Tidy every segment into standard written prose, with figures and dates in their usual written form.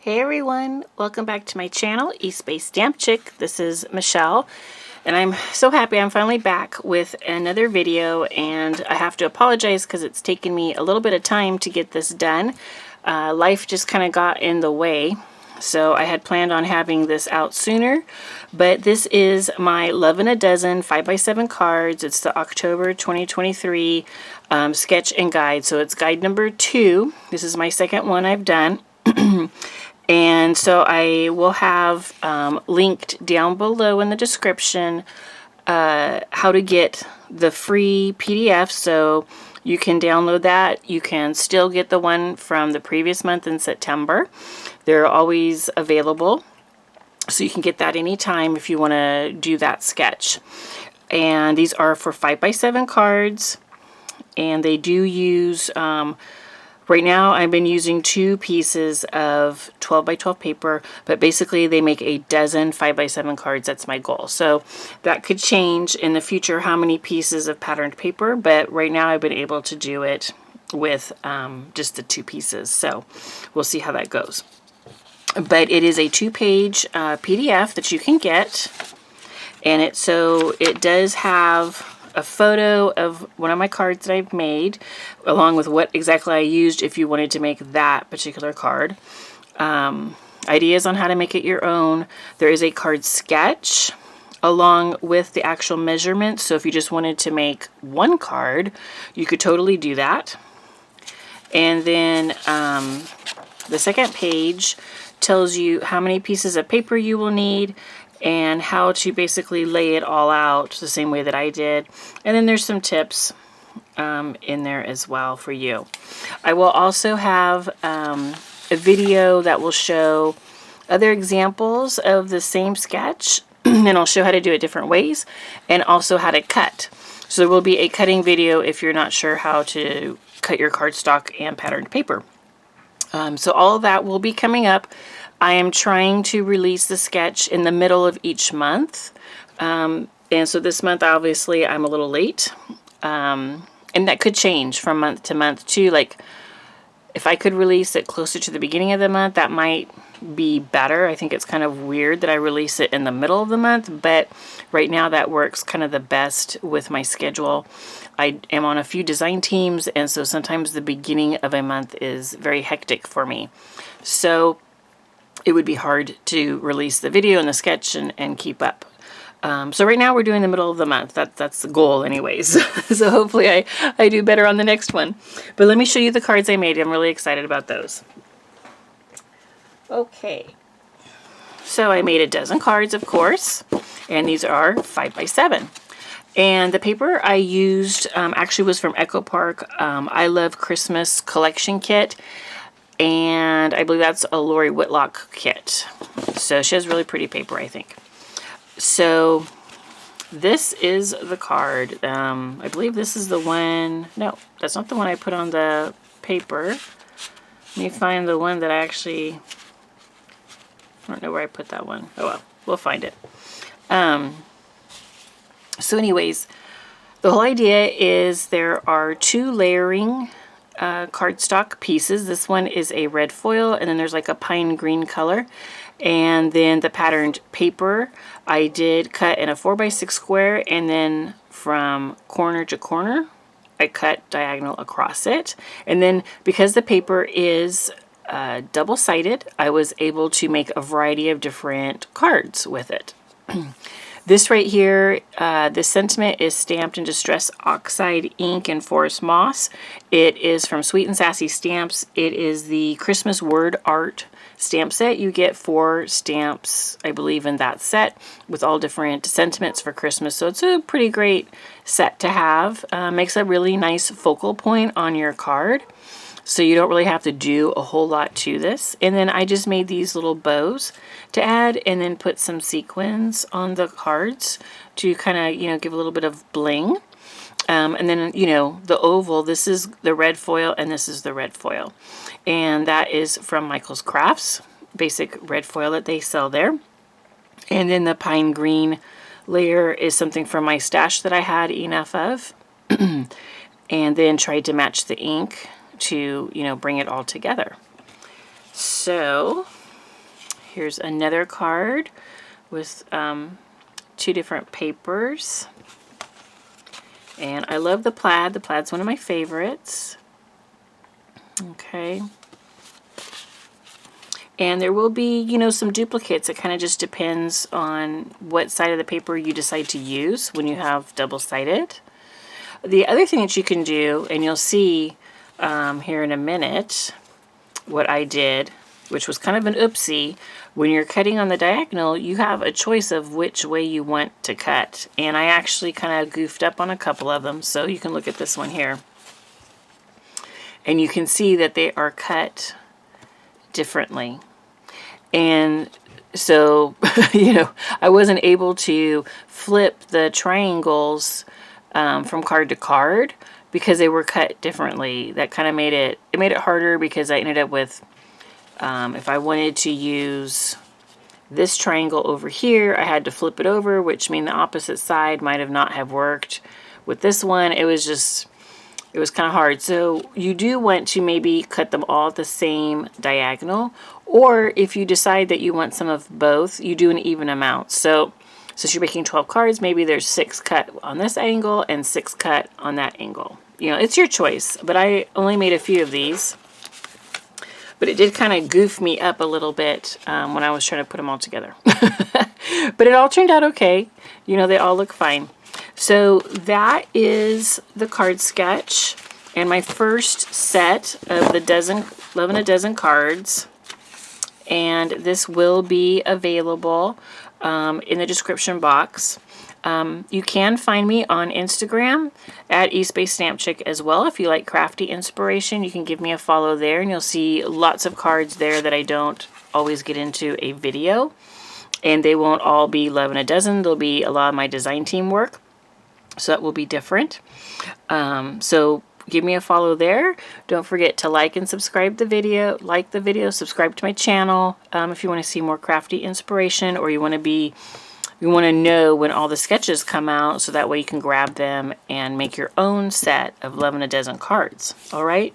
Hey everyone, welcome back to my channel, East Bay Stamp Chick. This is Michelle, and I'm so happy I'm finally back with another video, and I have to apologize because it's taken me a little bit of time to get this done. Life just kind of got in the way, so I had planned on having this out sooner, but this is my Lovin' a Dozen 5x7 cards. It's the October 2023 sketch and guide, so it's guide number 2. This is my second one I've done. And so I will have linked down below in the description how to get the free PDF, so you can download that. You can still get the one from the previous month in September. They're always available, so you can get that anytime if you want to do that sketch. And these are for 5x7 cards, and they do use right now I've been using 2 pieces of 12x12 paper, but basically they make a dozen 5x7 cards. That's my goal. So that could change in the future how many pieces of patterned paper, but right now I've been able to do it with just the 2 pieces. So we'll see how that goes. But it is a 2-page PDF that you can get, and it does have a photo of one of my cards that I've made, along with what exactly I used if you wanted to make that particular card. Ideas on how to make it your own. There is a card sketch along with the actual measurements, so if you just wanted to make one card, you could totally do that. And then the second page tells you how many pieces of paper you will need and how to basically lay it all out the same way that I did. And then there's some tips in there as well for you. I will also have a video that will show other examples of the same sketch, and I'll show how to do it different ways, and also how to cut. So there will be a cutting video if you're not sure how to cut your cardstock and patterned paper. So all of that will be coming up. I am trying to release the sketch in the middle of each month. And so this month, obviously, I'm a little late. And that could change from month to month, too. Like, if I could release it closer to the beginning of the month, that might be better. I think it's kind of weird that I release it in the middle of the month, but right now that works kind of the best with my schedule. I am on a few design teams, and so sometimes the beginning of a month is very hectic for me. So it would be hard to release the video and the sketch and keep up. So right now we're doing the middle of the month. That's the goal anyways. So hopefully I do better on the next one. But let me show you the cards I made. I'm really excited about those. Okay. So I made a dozen cards, of course, and these are 5x7. And the paper I used actually was from Echo Park. I Love Christmas Collection Kit. And I believe that's a Lori Whitlock kit. So she has really pretty paper, I think. So this is the card. I believe this is the one. No, that's not the one I put on the paper. Let me find the one that I actually... I don't know where I put that one. Oh well, we'll find it. So anyways, the whole idea is there are 2 layering cardstock pieces. This one is a red foil, and then there's like a pine green color. And then the patterned paper I did cut in a 4x6 square, and then from corner to corner I cut diagonal across it. And then because the paper is double-sided, I was able to make a variety of different cards with it. This right here, this sentiment is stamped in Distress Oxide ink and Forest Moss. It is from Sweet and Sassy Stamps. It is the Christmas word art stamp set. You get 4 stamps, I believe, in that set with all different sentiments for Christmas. So it's a pretty great set to have. Makes a really nice focal point on your card. So you don't really have to do a whole lot to this. And then I just made these little bows to add, and then put some sequins on the cards to kind of, give a little bit of bling. And then, the oval, this is the red foil, and this is the red foil. And that is from Michael's Crafts, basic red foil that they sell there. And then the pine green layer is something from my stash that I had enough of. And then tried to match the ink to, bring it all together. So here's another card with 2 different papers. And I love the plaid. The plaid's one of my favorites. Okay. And there will be, you know, some duplicates. It kind of just depends on what side of the paper you decide to use when you have double-sided. The other thing that you can do, and you'll see here in a minute what I did, which was kind of an oopsie, when you're cutting on the diagonal, you have a choice of which way you want to cut. And I actually kind of goofed up on a couple of them, so you can look at this one here. And you can see that they are cut differently. And so, you know, I wasn't able to flip the triangles from card to card because they were cut differently. That kind of made it harder, because I ended up with, if I wanted to use this triangle over here, I had to flip it over, which means the opposite side might have not have worked. With this one, it was kind of hard. So you do want to maybe cut them all at the same diagonal, or if you decide that you want some of both, you do an even amount. So since you're making 12 cards, maybe there's 6 cut on this angle and 6 cut on that angle. You know, it's your choice, but I only made a few of these. But it did kind of goof me up a little bit when I was trying to put them all together. But it all turned out okay. You know, they all look fine. So that is the card sketch and my first set of the Lovin' a Dozen cards. And this will be available in the description box. You can find me on Instagram at eSpaceStampChick as well. If you like crafty inspiration, you can give me a follow there, and you'll see lots of cards there that I don't always get into a video. And they won't all be Lovin' a Dozen. There'll be a lot of my design team work, so that will be different. So give me a follow there. Don't forget to like and subscribe the video. Like the video, subscribe to my channel if you want to see more crafty inspiration, or you want to know when all the sketches come out, so that way you can grab them and make your own set of Lovin' a Dozen cards. All right.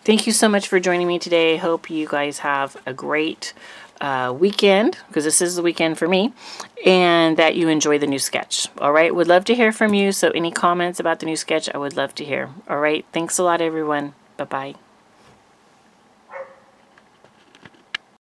Thank you so much for joining me today. I hope you guys have a great weekend, because this is the weekend for me, and that you enjoy the new sketch. All right. Would love to hear from you. So any comments about the new sketch, I would love to hear. All right. Thanks a lot, everyone. Bye-bye.